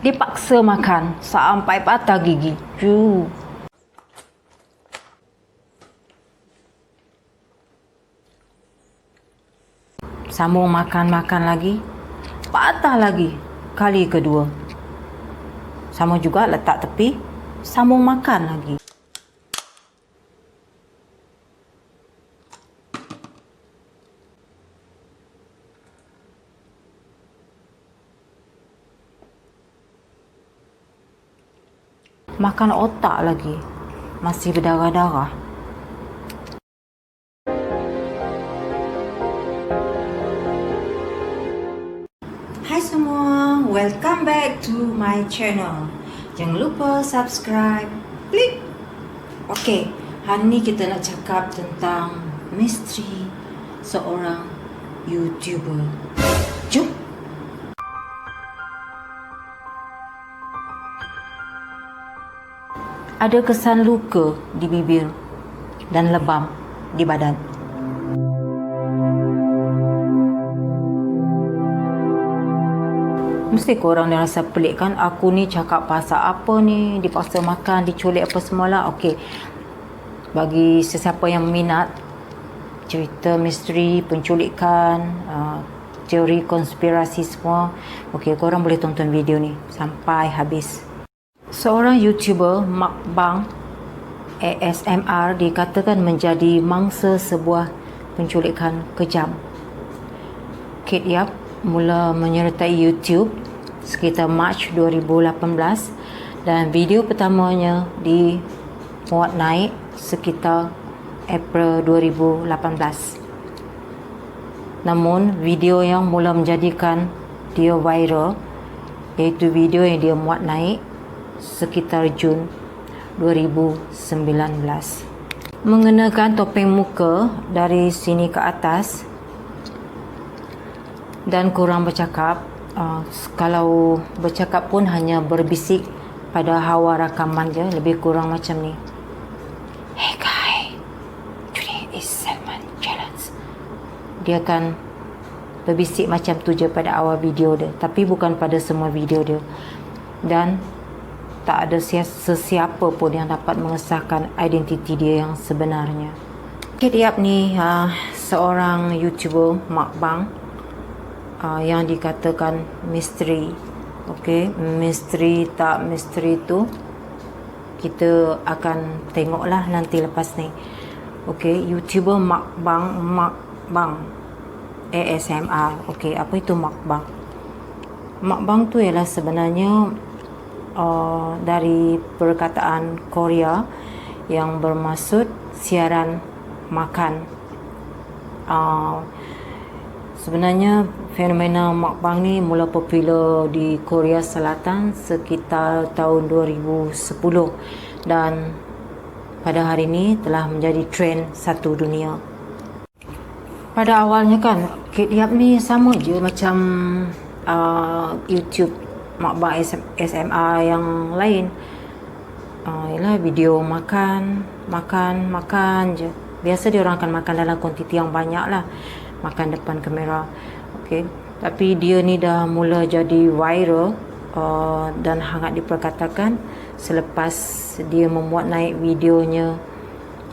Dipaksa makan sampai patah gigi. Sambung makan lagi, patah lagi kali kedua. Sama juga letak tepi, sambung makan lagi. Makan otak lagi, masih berdarah-darah. Hai semua, welcome back to my channel. Jangan lupa subscribe, klik. Okey, hari ni kita nak cakap tentang misteri seorang YouTuber. Jom. Ada kesan luka di bibir dan lebam di badan. Mesti korang dah rasa pelik kan, aku ni cakap pasal apa ni, dipaksa makan, diculik apa semualah. Okey, bagi sesiapa yang minat cerita misteri, penculikan, teori konspirasi semua, okey, korang boleh tonton video ni sampai habis. Seorang YouTuber mukbang ASMR dikatakan menjadi mangsa sebuah penculikan kejam. Kate Yap mula menyertai YouTube sekitar Mac 2018 dan video pertamanya dimuat naik sekitar April 2018. Namun video yang mula menjadikan dia viral iaitu video yang dia muat naik sekitar Jun 2019. Mengenakan topeng muka dari sini ke atas dan kurang bercakap. Kalau bercakap pun hanya berbisik pada hawa rakaman je, lebih kurang macam ni. Hey guys, today is Salman challenge. Dia akan berbisik macam tu je pada awal video dia, tapi bukan pada semua video dia. Dan tak ada sesiapa pun yang dapat mengesahkan identiti dia yang sebenarnya. Kate Yap ni seorang YouTuber mukbang yang dikatakan misteri. Okey, misteri tak misteri tu kita akan tengoklah nanti lepas ni. Okey, YouTuber mukbang ASMR. Okey, apa itu mukbang? Mukbang tu ialah sebenarnya dari perkataan Korea yang bermaksud siaran makan. Sebenarnya fenomena mukbang ni mula popular di Korea Selatan sekitar tahun 2010 dan pada hari ini telah menjadi trend satu dunia. Pada awalnya kan Kate Yap ni sama je macam YouTube mukbang ASMR yang lain. Ialah video makan je. Biasa dia orang akan makan dalam kuantiti yang banyak lah, makan depan kamera. Okey, tapi dia ni dah mula jadi viral dan hangat diperkatakan selepas dia memuat naik videonya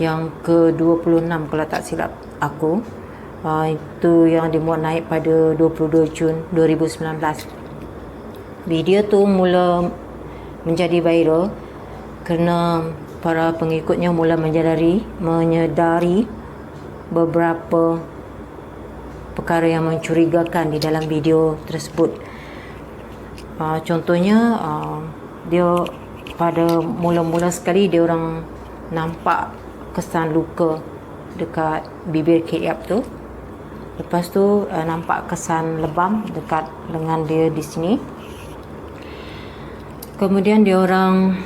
yang ke-26 kalau tak silap aku. Itu yang dimuat naik pada 22 Jun 2019. Video tu mula menjadi viral kerana para pengikutnya mula menyedari beberapa perkara yang mencurigakan di dalam video tersebut. Contohnya dia pada mula-mula sekali dia orang nampak kesan luka dekat bibir Kate Yap tu. Lepas tu nampak kesan lebam dekat lengan dia di sini. Kemudian dia orang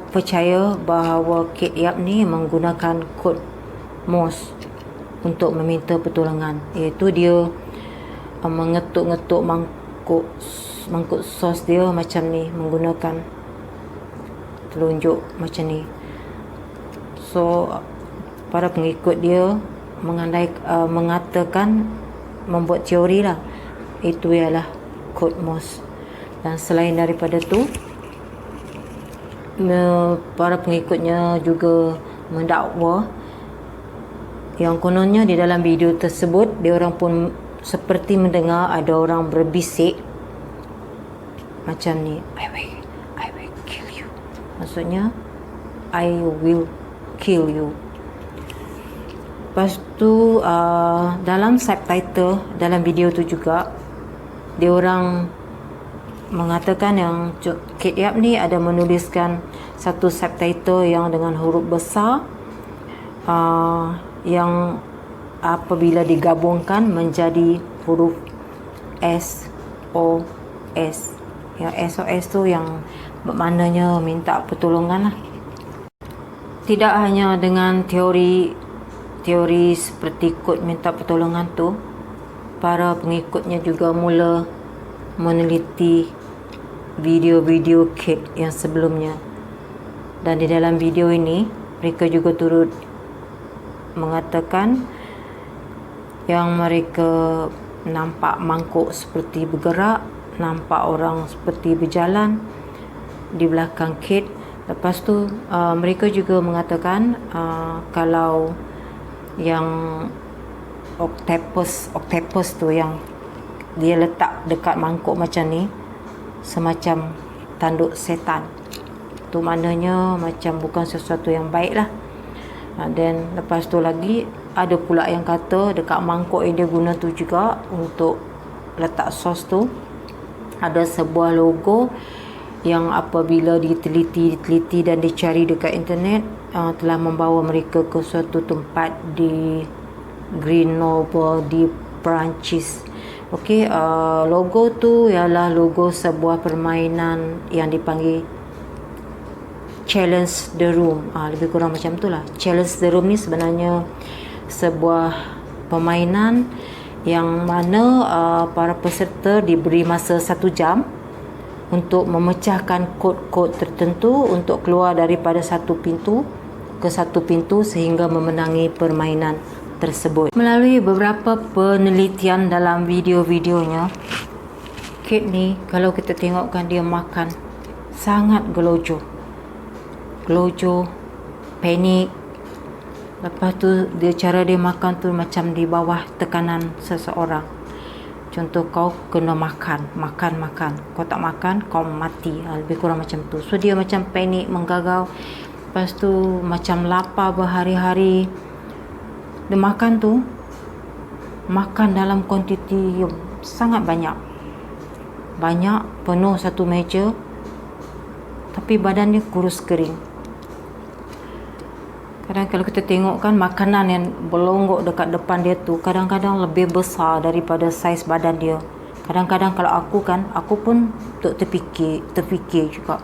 percaya bahawa Kate Yap ni menggunakan kod Morse untuk meminta pertolongan, iaitu dia mengetuk-ngetuk mangkuk sos dia macam ni, menggunakan telunjuk macam ni. So para pengikut dia mengatakan, membuat teori lah, itu ialah Kate Moss. Dan selain daripada tu, para pengikutnya juga mendakwa yang kononnya di dalam video tersebut dia orang pun seperti mendengar ada orang berbisik macam ni, I will kill you. Maksudnya I will kill you. Lepas tu dalam subtitle dalam video tu juga dia orang mengatakan yang Kate Yap ni ada menuliskan satu subtitle yang dengan huruf besar yang apabila digabungkan menjadi huruf SOS. Yang SOS tu yang maknanya minta pertolongan lah. Tidak hanya dengan teori seperti kod minta pertolongan tu, para pengikutnya juga mula meneliti video-video Kate yang sebelumnya. Dan di dalam video ini mereka juga turut mengatakan yang mereka nampak mangkuk seperti bergerak, nampak orang seperti berjalan di belakang Kate. Lepas tu mereka juga mengatakan kalau yang octopus tu yang dia letak dekat mangkuk macam ni semacam tanduk setan. Tu maknanya macam bukan sesuatu yang baik lah. Dan lepas tu lagi ada pula yang kata dekat mangkuk yang dia guna tu juga untuk letak sos tu ada sebuah logo yang apabila diteliti dan dicari dekat internet telah membawa mereka ke suatu tempat di Grenoble di Perancis. Okey, logo tu ialah logo sebuah permainan yang dipanggil Challenge the Room. Lebih kurang macam tu lah. Challenge the Room ni sebenarnya sebuah permainan yang mana para peserta diberi masa 1 jam untuk memecahkan kod-kod tertentu untuk keluar daripada satu pintu ke satu pintu sehingga memenangi permainan tersebut. Melalui beberapa penelitian dalam video-videonya, Kate ni kalau kita tengokkan dia makan sangat gelojoh, panik. Lepas tu cara dia makan tu macam di bawah tekanan seseorang. Contoh, kau kena makan. Kau tak makan, kau mati. Lebih kurang macam tu. So dia macam panik, menggagau. Lepas tu macam lapar berhari-hari. Dia makan dalam kuantiti yang sangat banyak, penuh satu meja, tapi badan dia kurus kering. Kadang kalau kita tengok kan makanan yang berlonggok dekat depan dia tu kadang-kadang lebih besar daripada saiz badan dia. Kadang-kadang kalau aku pun terfikir juga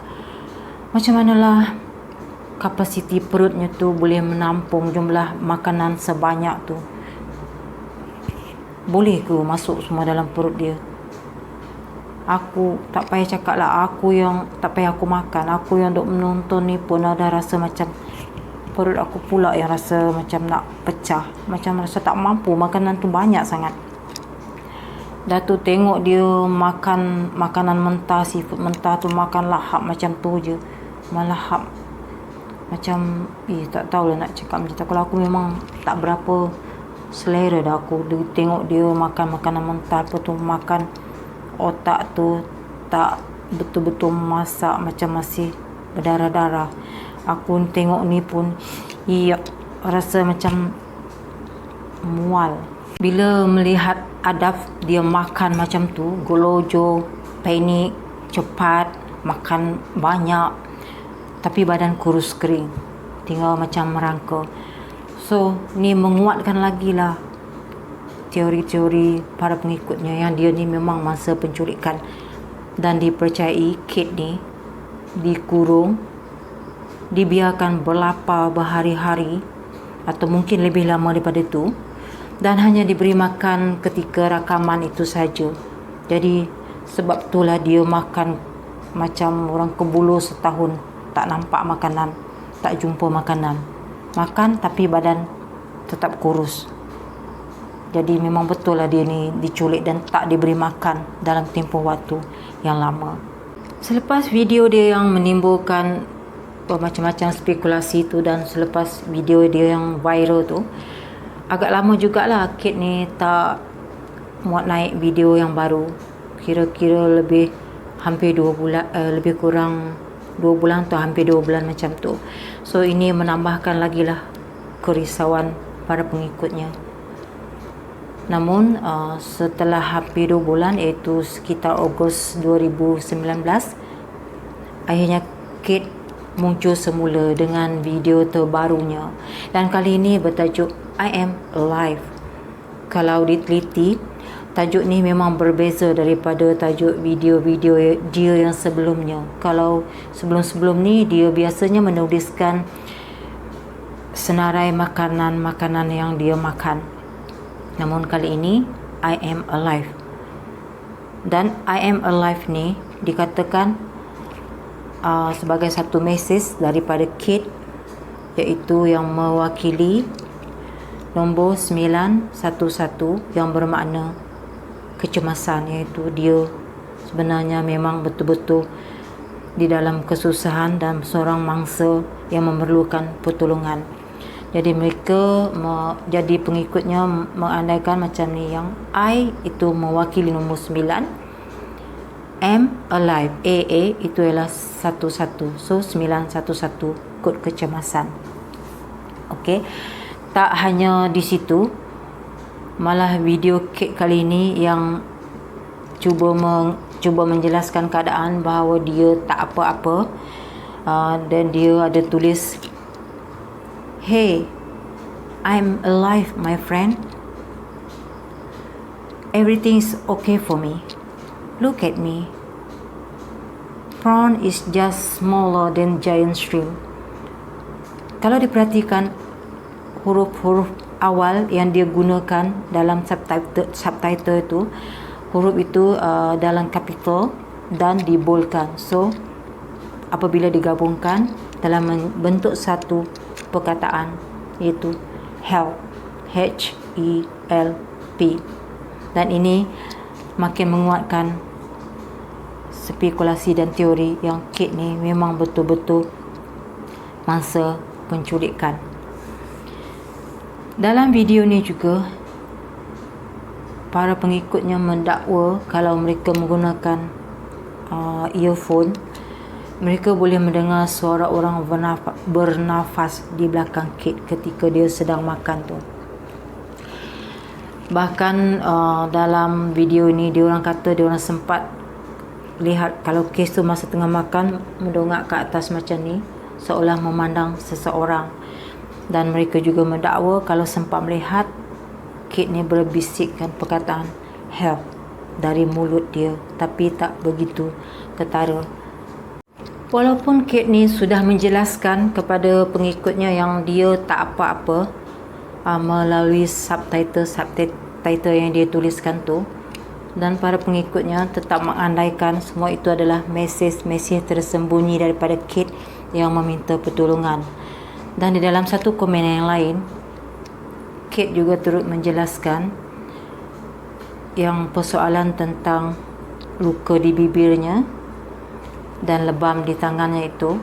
macam manalah kapasiti perutnya tu boleh menampung jumlah makanan sebanyak tu. Boleh ke masuk semua dalam perut dia? Aku tak payah cakap lah, aku yang tak payah aku makan, aku yang duk menonton ni pun ada rasa macam perut aku pula yang rasa macam nak pecah, macam rasa tak mampu, makanan tu banyak sangat. Dah tu tengok dia makan makanan mentah, seafood mentah tu, makan lahap macam tu je, melahap macam tak tahulah nak cakap macam tu. Kalau aku memang tak berapa selera dah aku tengok dia makan makanan mentah. Apa tu, makan otak tu tak betul-betul masak, macam masih berdarah-darah. Aku tengok ni pun rasa macam mual. Bila melihat Adaf dia makan macam tu, gelojoh, panik, cepat, makan banyak, tapi badan kurus kering, tinggal macam merangka. So ni menguatkan lagi lah teori-teori para pengikutnya yang dia ni memang masa penculikan, dan dipercayai Kate ni dikurung, dibiarkan berlapar berhari-hari atau mungkin lebih lama daripada itu, dan hanya diberi makan ketika rakaman itu saja. Jadi sebab itulah dia makan macam orang kebulu setahun, tak nampak makanan, tak jumpa makanan. Makan tapi badan tetap kurus. Jadi memang betul lah dia ni diculik dan tak diberi makan dalam tempoh waktu yang lama. Selepas video dia yang menimbulkan macam-macam spekulasi tu, dan selepas video dia yang viral tu, agak lama jugalah Kate ni tak muat naik video yang baru. Kira-kira lebih hampir 2 bulan, lebih kurang 2 bulan atau hampir 2 bulan macam tu. So ini menambahkan lagi lah kerisauan para pengikutnya. Namun setelah hampir 2 bulan, iaitu sekitar Ogos 2019, akhirnya Kate muncul semula dengan video terbarunya, dan kali ini bertajuk I Am Alive. Kalau diteliti, tajuk ni memang berbeza daripada tajuk video-video dia yang sebelumnya. Kalau sebelum-sebelum ni dia biasanya menuliskan senarai makanan-makanan yang dia makan. Namun kali ini I Am Alive. Dan I Am Alive ni dikatakan sebagai satu mesej daripada Kate, iaitu yang mewakili nombor 911 yang bermakna kecemasan, iaitu dia sebenarnya memang betul-betul di dalam kesusahan dan seorang mangsa yang memerlukan pertolongan. Jadi mereka jadi pengikutnya mengandaikan macam ni, yang I itu mewakili nombor 9, M alive, AA itu ialah 11, so 911 kod kecemasan. Okey, tak hanya di situ, malah video Kate kali ini yang cuba menjelaskan keadaan bahawa dia tak apa-apa, dan dia ada tulis, "Hey, I'm alive, my friend. Everything is okay for me. Look at me. Prawn is just smaller than giant shrimp." Kalau diperhatikan huruf-huruf awal yang dia gunakan dalam subtitle itu, huruf itu dalam capital dan diboldkan. So apabila digabungkan dalam membentuk satu perkataan, iaitu help, HELP. Dan ini makin menguatkan spekulasi dan teori yang Kate ni memang betul-betul mangsa penculikan. Dalam video ni juga, para pengikutnya mendakwa kalau mereka menggunakan earphone, mereka boleh mendengar suara orang bernafas di belakang Kate ketika dia sedang makan tu. Bahkan dalam video ini diorang kata diorang sempat lihat kalau Kate tu masa tengah makan mendongak ke atas macam ni, seolah memandang seseorang. Dan mereka juga mendakwa kalau sempat melihat Kate ni berbisikkan perkataan help dari mulut dia, tapi tak begitu ketara. Walaupun Kate ni sudah menjelaskan kepada pengikutnya yang dia tak apa-apa melalui subtitle yang dia tuliskan tu, dan para pengikutnya tetap mengandaikan semua itu adalah mesej-mesej tersembunyi daripada Kate yang meminta pertolongan. Dan di dalam satu komen yang lain, Kate juga turut menjelaskan yang persoalan tentang luka di bibirnya dan lebam di tangannya itu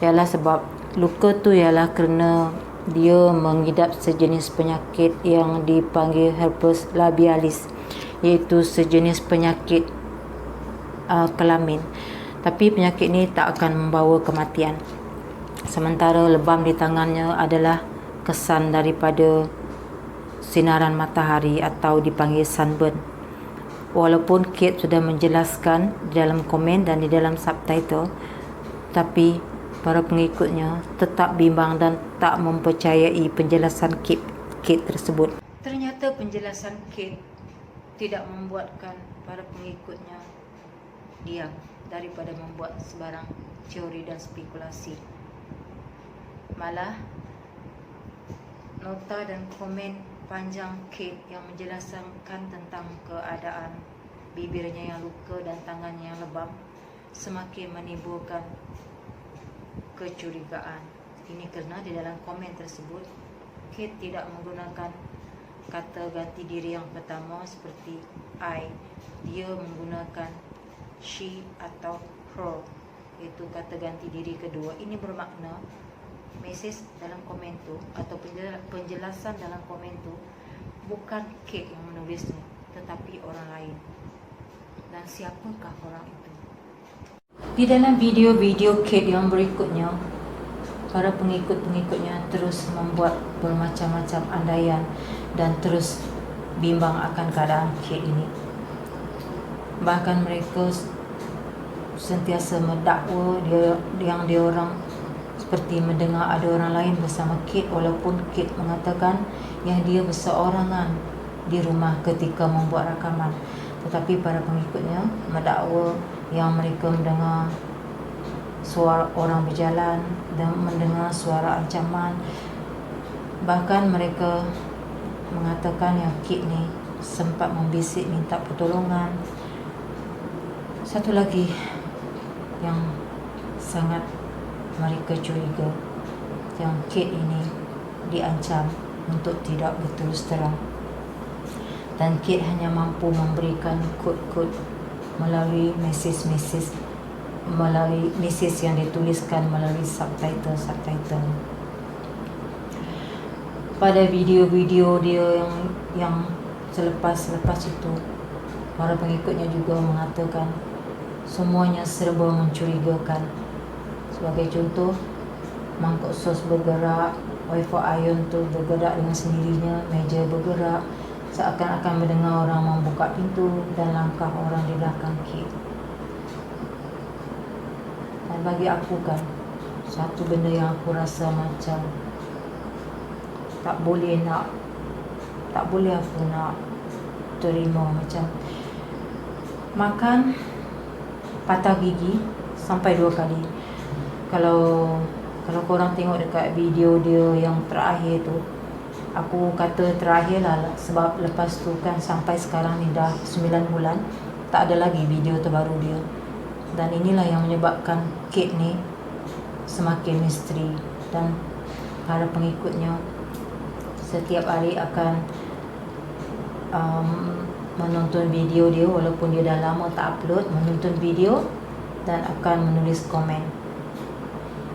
ialah sebab luka tu ialah kerana dia mengidap sejenis penyakit yang dipanggil herpes labialis, iaitu sejenis penyakit kelamin. Tapi penyakit ni tak akan membawa kematian. Sementara lebam di tangannya adalah kesan daripada sinaran matahari atau dipanggil sunburn. Walaupun Kate sudah menjelaskan di dalam komen dan di dalam subtitle, tapi para pengikutnya tetap bimbang dan tak mempercayai penjelasan Kate tersebut. Ternyata penjelasan Kate tidak membuatkan para pengikutnya diam daripada membuat sebarang teori dan spekulasi. Malah nota dan komen panjang Kate yang menjelaskan tentang keadaan bibirnya yang luka dan tangannya yang lebam semakin menimbulkan kecurigaan. Ini kerana di dalam komen tersebut Kate tidak menggunakan kata ganti diri yang pertama seperti I, dia menggunakan she atau her, iaitu kata ganti diri kedua. Ini bermakna mesej dalam komen tu atau penjelasan dalam komen tu bukan Kate yang menulisnya, tetapi orang lain. Dan siapakah orang itu? Di dalam video-video Kate yang berikutnya, para pengikut-pengikutnya terus membuat bermacam-macam andaian dan terus bimbang akan keadaan Kate ini. Bahkan mereka sentiasa mendakwa dia orang seperti mendengar ada orang lain bersama Kate, walaupun Kate mengatakan yang dia berseorangan di rumah ketika membuat rakaman. Tetapi para pengikutnya mendakwa yang mereka mendengar suara orang berjalan dan mendengar suara ancaman. Bahkan mereka mengatakan yang Kate ni sempat membisik minta pertolongan. Satu lagi yang sangat mereka curiga, yang Kate ini diancam untuk tidak berterus terang, dan Kate hanya mampu memberikan kod-kod melalui mesej yang dituliskan melalui subtitle. Pada video-video dia yang selepas itu, para pengikutnya juga mengatakan semuanya serba mencurigakan. Sebagai contoh, mangkuk sos bergerak, wafer iron tu bergerak dengan sendirinya, meja bergerak, seakan-akan mendengar orang membuka pintu dan langkah orang di belakang Kate. Dan bagi aku kan, satu benda yang aku rasa macam tak boleh aku nak terima, macam makan patah gigi sampai 2 kali. Kalau korang tengok dekat video dia yang terakhir tu, aku kata terakhir lah sebab lepas tu kan sampai sekarang ni dah 9 bulan tak ada lagi video terbaru dia. Dan inilah yang menyebabkan Kate ni semakin misteri, dan para pengikutnya setiap hari akan menonton video dia, walaupun dia dah lama tak upload, menonton video dan akan menulis komen.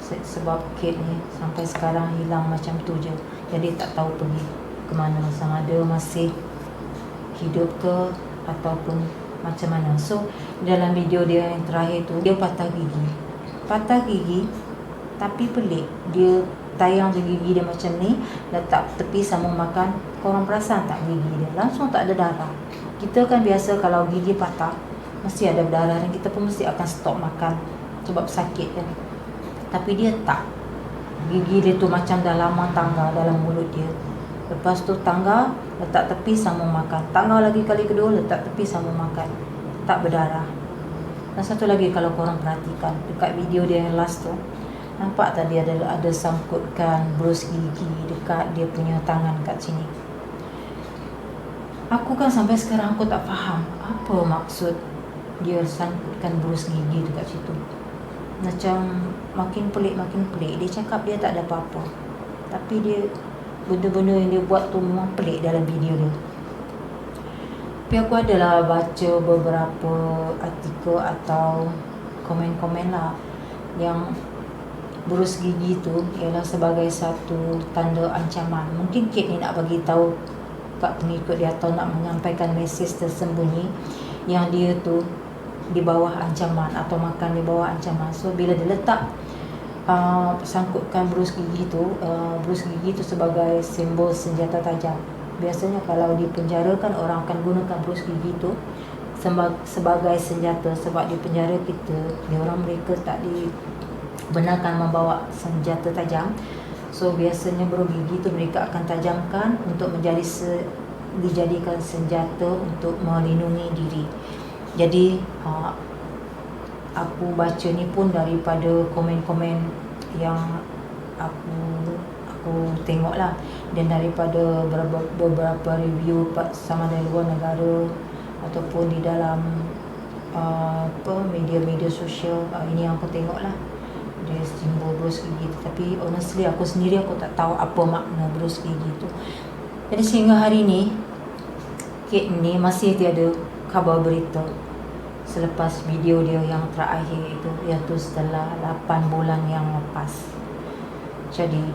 Sebab Kate ni sampai sekarang hilang macam tu je, jadi tak tahu pergi ke mana, sama ada masih hidup ke ataupun macam mana. So dalam video dia yang terakhir tu, dia patah gigi tapi pelik, dia tayang je gigi dia macam ni, letak tepi sambung makan. Korang perasan tak gigi dia langsung tak ada darah? Kita kan biasa kalau gigi patah mesti ada berdarah dan kita pun mesti akan stop makan sebab sakit kan. Tapi dia tak, gigi dia tu macam dah lama tangga dalam mulut dia. Lepas tu tangga, letak tepi sambung makan. Tangga lagi kali kedua, letak tepi sambung makan. Tak berdarah. Dan satu lagi, kalau korang perhatikan dekat video dia yang last tu, nampak tadi ada sangkutkan brus gigi dekat dia punya tangan kat sini. Aku kan sampai sekarang aku tak faham apa maksud dia sangkutkan brus gigi dekat situ. Macam makin pelik. Dia cakap dia tak ada apa-apa, tapi dia benda-benda yang dia buat tu memang pelik dalam video dia. Tapi aku adalah baca beberapa artikel atau komen-komen lah yang brus gigi tu ialah sebagai satu tanda ancaman. Mungkin Kate ni nak bagi tahu kat pengikut dia atau nak menyampaikan mesej tersembunyi yang dia tu di bawah ancaman atau makan di bawah ancaman. So bila dia letak sangkutkan brus gigi tu sebagai simbol senjata tajam. Biasanya kalau di penjara kan orang akan gunakan brus gigi tu sebagai senjata, sebab di penjara kita, mereka tak dibenarkan membawa senjata tajam. So biasanya brus gigi tu mereka akan tajamkan untuk dijadikan senjata untuk melindungi diri. Jadi aku baca ni pun daripada komen-komen yang aku tengok lah, dan daripada beberapa review sama dari luar negara ataupun di dalam media-media sosial. Ini yang aku tengok lah, dia simbol brus gigi. Tapi honestly aku sendiri aku tak tahu apa makna brus gigi tu. Jadi sehingga hari ini Kate ni masih tiada khabar berita selepas video dia yang terakhir itu, iaitu setelah 8 bulan yang lepas. Jadi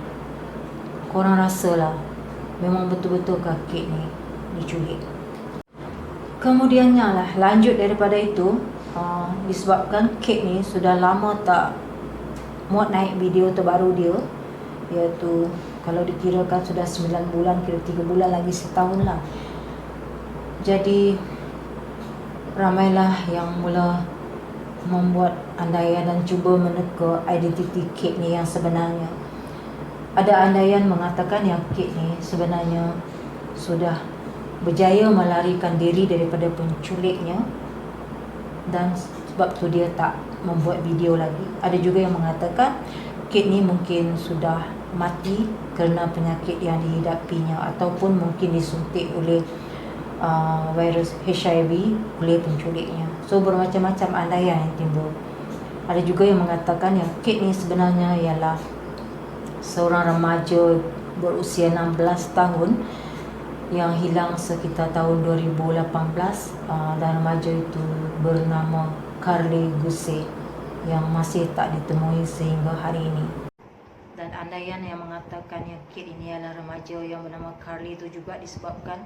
korang rasalah memang betul-betul Kate ni diculik. Kemudiannya lah, lanjut daripada itu, disebabkan Kate ni sudah lama tak muat naik video terbaru dia, iaitu kalau dikirakan sudah 9 bulan, kira 3 bulan lagi setahun lah. Jadi ramailah yang mula membuat andaian dan cuba meneka identiti Kate ni yang sebenarnya. Ada andaian mengatakan yang Kate ni sebenarnya sudah berjaya melarikan diri daripada penculiknya, dan sebab tu dia tak membuat video lagi. Ada juga yang mengatakan Kate ni mungkin sudah mati kerana penyakit yang dihidapinya, ataupun mungkin disuntik oleh virus HIV oleh penculiknya. So bermacam-macam andaian yang timbul. Ada juga yang mengatakan yang Kate ni sebenarnya ialah seorang remaja berusia 16 tahun yang hilang sekitar tahun 2018, dan remaja itu bernama Carly Guse yang masih tak ditemui sehingga hari ini. Dan andaian yang mengatakan yang Kate ini adalah remaja yang bernama Carly itu juga disebabkan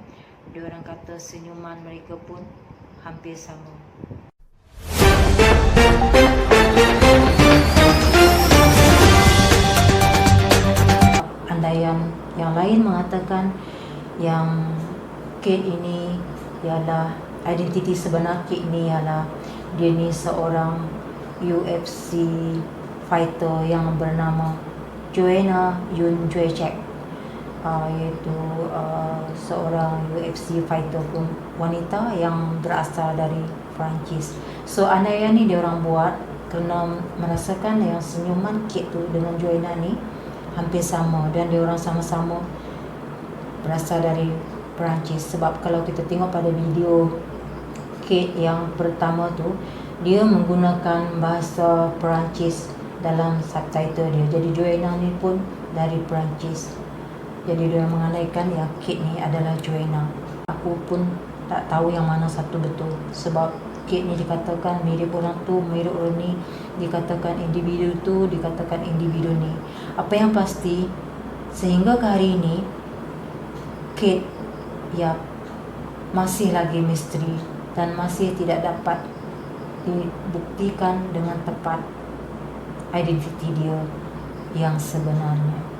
diorang kata senyuman mereka pun hampir sama. Andaian yang lain mengatakan yang Kate ini ialah, identiti sebenar Kate ini ialah dia ni seorang UFC fighter yang bernama Joanna Jędrzejczyk, iaitu seorang UFC fighter pun wanita yang berasal dari Perancis. So andaian ni dia orang buat kerana merasakan yang senyuman Kate tu dengan Joanna ni hampir sama, dan dia orang sama-sama berasal dari Perancis. Sebab kalau kita tengok pada video Kate yang pertama tu, dia menggunakan bahasa Perancis dalam subtitle dia. Jadi Joanna ni pun dari Perancis. Jadi dia mengandaikan yang Kate ni adalah Joanna. Aku pun tak tahu yang mana satu betul, sebab Kate ni dikatakan mirip orang tu, mirip orang ni, dikatakan individu tu, dikatakan individu ni. Apa yang pasti, sehingga ke hari ini Kate ya masih lagi misteri dan masih tidak dapat dibuktikan dengan tepat identiti dia yang sebenarnya.